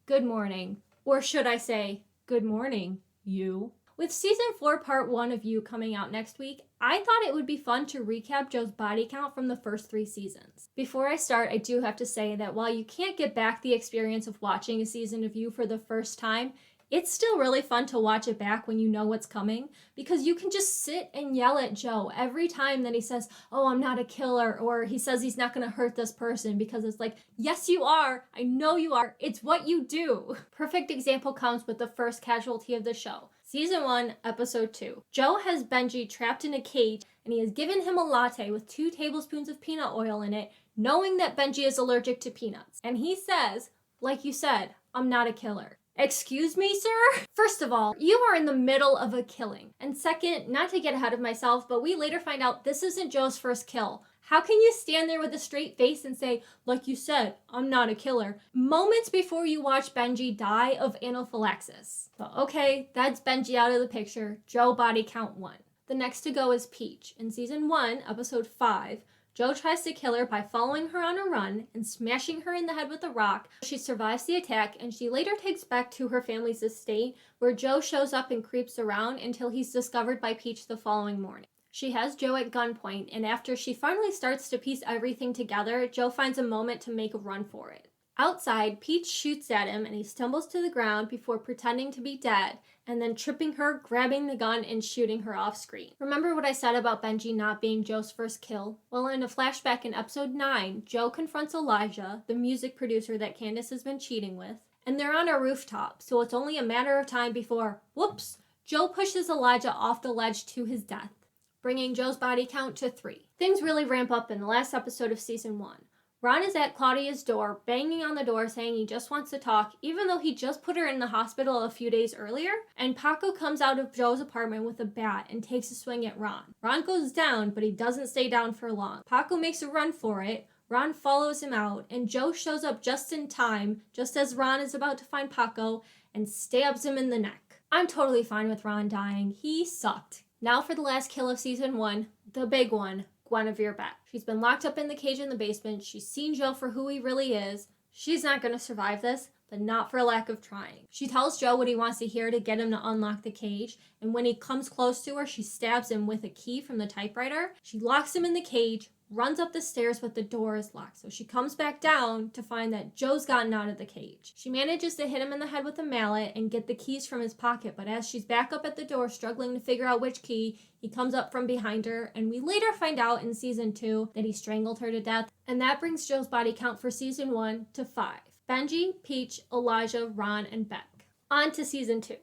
good morning. Or should I say, good morning, you. With season 4 part 1 of You coming out next week, I thought it would be fun to recap Joe's body count from the first 3 seasons. Before I start, I do have to say that while you can't get back the experience of watching a season of You for the first time, it's still really fun to watch it back when you know what's coming, because you can just sit and yell at Joe every time that he says, oh, I'm not a killer, or he says he's not going to hurt this person, because it's like, yes, you are. I know you are. It's what you do. Perfect example comes with the first casualty of the show. Season 1, Episode 2. Joe has Benji trapped in a cage, and he has given him a latte with 2 tablespoons of peanut oil in it, knowing that Benji is allergic to peanuts. And he says, like you said, I'm not a killer. Excuse me, sir? First of all, you are in the middle of a killing. And second, not to get ahead of myself, but we later find out this isn't Joe's first kill. How can you stand there with a straight face and say, like you said, I'm not a killer, moments before you watch Benji die of anaphylaxis? But okay, that's Benji out of the picture. Joe body count 1. The next to go is Peach. In season 1, episode 5, Joe tries to kill her by following her on a run and smashing her in the head with a rock. She survives the attack, and she later takes back to her family's estate, where Joe shows up and creeps around until he's discovered by Peach the following morning. She has Joe at gunpoint, and after she finally starts to piece everything together, Joe finds a moment to make a run for it. Outside, Peach shoots at him, and he stumbles to the ground before pretending to be dead, and then tripping her, grabbing the gun, and shooting her off screen. Remember what I said about Benji not being Joe's first kill? Well, in a flashback in episode 9, Joe confronts Elijah, the music producer that Candace has been cheating with, and they're on a rooftop, so it's only a matter of time before, whoops, Joe pushes Elijah off the ledge to his death, bringing Joe's body count to 3. Things really ramp up in the last episode of season 1. Ron is at Claudia's door, banging on the door saying he just wants to talk, even though he just put her in the hospital a few days earlier, and Paco comes out of Joe's apartment with a bat and takes a swing at Ron. Ron goes down, but he doesn't stay down for long. Paco makes a run for it, Ron follows him out, and Joe shows up just in time, just as Ron is about to find Paco, and stabs him in the neck. I'm totally fine with Ron dying. He sucked. Now for the last kill of season 1, the big one. Guinevere Beck. She's been locked up in the cage in the basement. She's seen Joe for who he really is. She's not going to survive this, but not for lack of trying. She tells Joe what he wants to hear to get him to unlock the cage, and when he comes close to her, she stabs him with a key from the typewriter. She locks him in the cage, runs up the stairs, but the door is locked. So she comes back down to find that Joe's gotten out of the cage. She manages to hit him in the head with a mallet and get the keys from his pocket, but as she's back up at the door struggling to figure out which key, he comes up from behind her, and we later find out in season 2 that he strangled her to death, and that brings Joe's body count for season 1 to 5. Benji, Peach, Elijah, Ron, and Beck. On to season 2.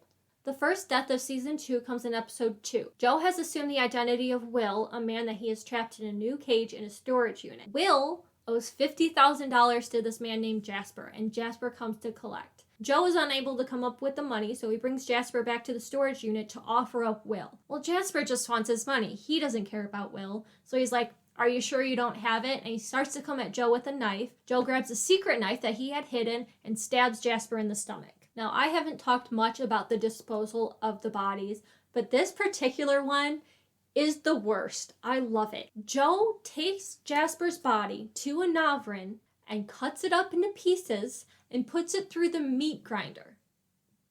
The first death of season 2 comes in episode 2. Joe has assumed the identity of Will, a man that he has trapped in a new cage in a storage unit. Will owes $50,000 to this man named Jasper, and Jasper comes to collect. Joe is unable to come up with the money, so he brings Jasper back to the storage unit to offer up Will. Well, Jasper just wants his money. He doesn't care about Will, so he's like, are you sure you don't have it? And he starts to come at Joe with a knife. Joe grabs a secret knife that he had hidden and stabs Jasper in the stomach. Now, I haven't talked much about the disposal of the bodies, but this particular one is the worst. I love it. Joe takes Jasper's body to a Navrin and cuts it up into pieces and puts it through the meat grinder.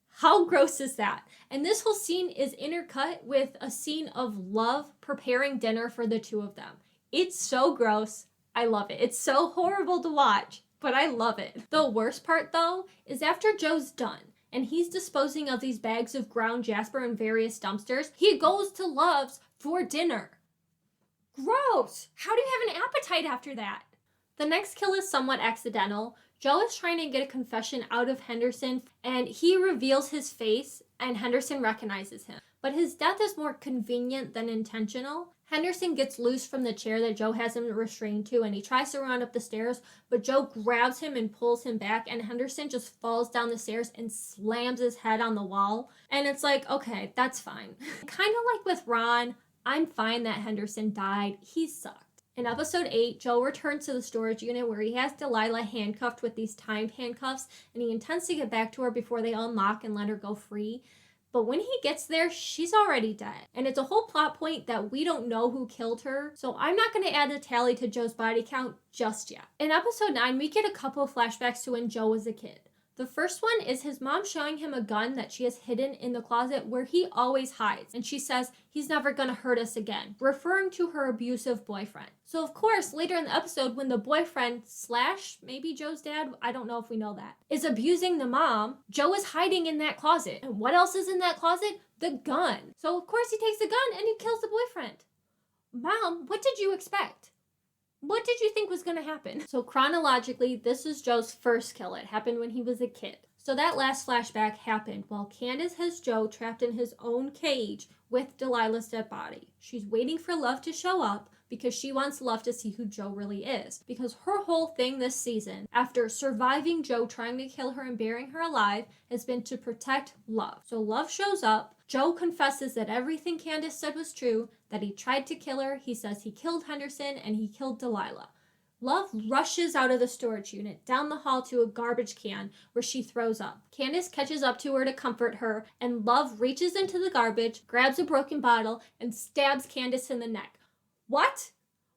How gross is that? And this whole scene is intercut with a scene of Love preparing dinner for the two of them. It's so gross. I love it. It's so horrible to watch, but I love it. The worst part, though, is after Joe's done and he's disposing of these bags of ground Jasper in various dumpsters, he goes to Love's for dinner. Gross! How do you have an appetite after that? The next kill is somewhat accidental. Joe is trying to get a confession out of Henderson, and he reveals his face, and Henderson recognizes him. But his death is more convenient than intentional. Henderson gets loose from the chair that Joe has him restrained to, and he tries to run up the stairs, but Joe grabs him and pulls him back, and Henderson just falls down the stairs and slams his head on the wall. And it's like, okay, that's fine. Kind of like with Ron, I'm fine that Henderson died. He sucked. In episode 8, Joe returns to the storage unit where he has Delilah handcuffed with these timed handcuffs, and he intends to get back to her before they unlock and let her go free. But when he gets there, she's already dead. And it's a whole plot point that we don't know who killed her, so I'm not going to add a tally to Joe's body count just yet. In episode 9, we get a couple of flashbacks to when Joe was a kid. The first one is his mom showing him a gun that she has hidden in the closet where he always hides. And she says, he's never gonna hurt us again, referring to her abusive boyfriend. So of course, later in the episode, when the boyfriend / maybe Joe's dad, I don't know if we know that, is abusing the mom, Joe is hiding in that closet. And what else is in that closet? The gun. So of course he takes the gun and he kills the boyfriend. Mom, what did you expect? What did you think was going to happen? So chronologically, this is Joe's first kill. It happened when he was a kid. So that last flashback happened while Candace has Joe trapped in his own cage with Delilah's dead body. She's waiting for Love to show up because she wants Love to see who Joe really is. Because her whole thing this season, after surviving Joe trying to kill her and burying her alive, has been to protect Love. So Love shows up. Joe confesses that everything Candace said was true, that he tried to kill her. He says he killed Henderson and he killed Delilah. Love rushes out of the storage unit, down the hall to a garbage can where she throws up. Candace catches up to her to comfort her, and Love reaches into the garbage, grabs a broken bottle, and stabs Candace in the neck. What?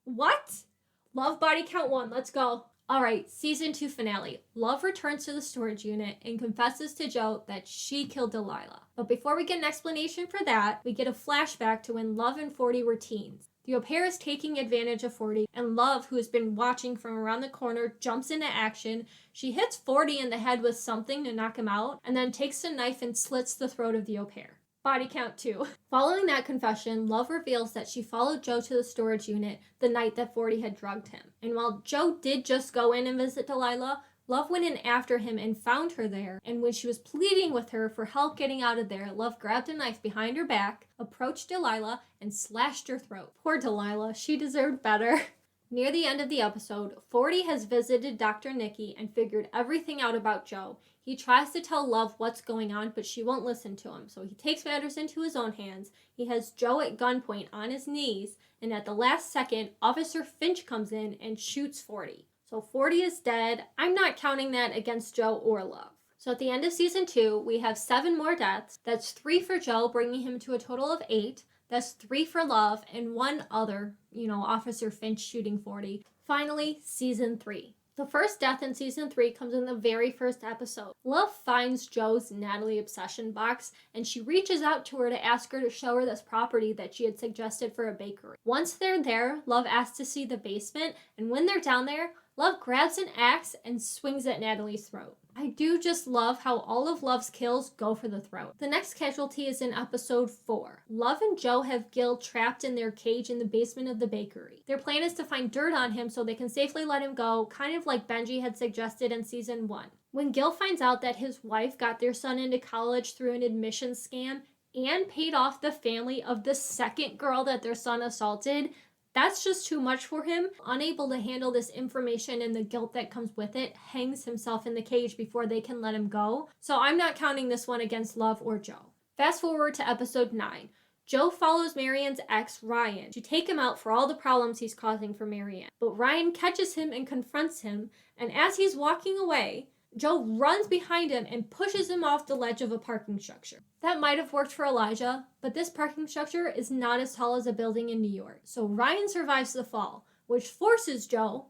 Love body count 1, let's go. Alright, season 2 finale. Love returns to the storage unit and confesses to Joe that she killed Delilah. But before we get an explanation for that, we get a flashback to when Love and 40 were teens. The au pair is taking advantage of 40, and Love, who has been watching from around the corner, jumps into action. She hits 40 in the head with something to knock him out, and then takes a knife and slits the throat of the au pair. Body count 2. Following that confession, Love reveals that she followed Joe to the storage unit the night that 40 had drugged him. And while Joe did just go in and visit Delilah, Love went in after him and found her there. And when she was pleading with her for help getting out of there, Love grabbed a knife behind her back, approached Delilah, and slashed her throat. Poor Delilah, she deserved better. Near the end of the episode, 40 has visited Dr. Nikki and figured everything out about Joe. He tries to tell Love what's going on, but she won't listen to him. So he takes matters into his own hands. He has Joe at gunpoint on his knees, and at the last second, Officer Finch comes in and shoots 40. So 40 is dead. I'm not counting that against Joe or Love. So at the end of season 2, we have 7 more deaths. That's 3 for Joe, bringing him to a total of 8. That's 3 for Love, and 1 other, Officer Finch shooting 40. Finally, season 3. The first death in season 3 comes in the very first episode. Love finds Joe's Natalie obsession box, and she reaches out to her to ask her to show her this property that she had suggested for a bakery. Once they're there, Love asks to see the basement, and when they're down there, Love grabs an axe and swings at Natalie's throat. I do just love how all of Love's kills go for the throat. The next casualty is in episode 4. Love and Joe have Gil trapped in their cage in the basement of the bakery. Their plan is to find dirt on him so they can safely let him go, kind of like Benji had suggested in season 1. When Gil finds out that his wife got their son into college through an admissions scam and paid off the family of the second girl that their son assaulted, that's just too much for him. Unable to handle this information and the guilt that comes with it, hangs himself in the cage before they can let him go. So I'm not counting this one against Love or Joe. Fast forward to episode 9. Joe follows Marianne's ex, Ryan, to take him out for all the problems he's causing for Marianne. But Ryan catches him and confronts him, and as he's walking away, Joe runs behind him and pushes him off the ledge of a parking structure. That might have worked for Elijah, but this parking structure is not as tall as a building in New York. So Ryan survives the fall, which forces Joe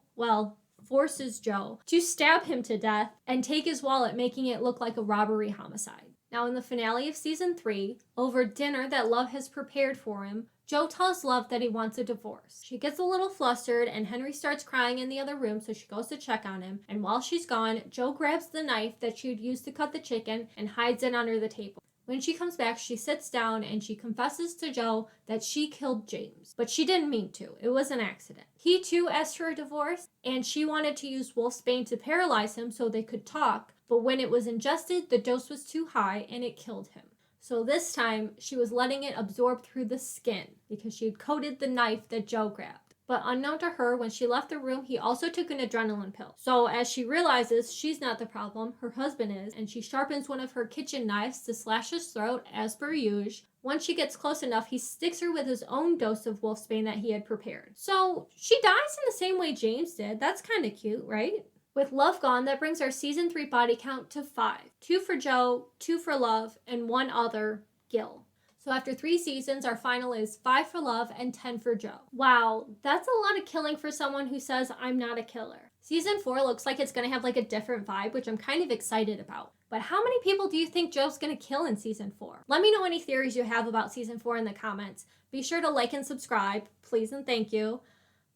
to stab him to death and take his wallet, making it look like a robbery homicide. Now in the finale of season 3, over dinner that Love has prepared for him, Joe tells Love that he wants a divorce. She gets a little flustered and Henry starts crying in the other room, so she goes to check on him. And while she's gone, Joe grabs the knife that she would use to cut the chicken and hides it under the table. When she comes back, she sits down and she confesses to Joe that she killed James. But she didn't mean to. It was an accident. He too asked for a divorce, and she wanted to use wolfsbane to paralyze him so they could talk. But when it was ingested, the dose was too high and it killed him. So this time, she was letting it absorb through the skin because she had coated the knife that Joe grabbed. But unknown to her, when she left the room, he also took an adrenaline pill. So as she realizes she's not the problem, her husband is, and she sharpens one of her kitchen knives to slash his throat as per usual. Once she gets close enough, he sticks her with his own dose of wolfsbane that he had prepared. So she dies in the same way James did. That's kind of cute, right? With Love gone, that brings our season 3 body count to 5. 2 for Joe, 2 for Love, and 1 other, Gil. So after 3 seasons, our final is 5 for Love and 10 for Joe. Wow, that's a lot of killing for someone who says, I'm not a killer. Season 4 looks like it's going to have like a different vibe, which I'm kind of excited about. But how many people do you think Joe's going to kill in Season 4? Let me know any theories you have about Season 4 in the comments. Be sure to like and subscribe, please and thank you.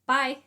Bye!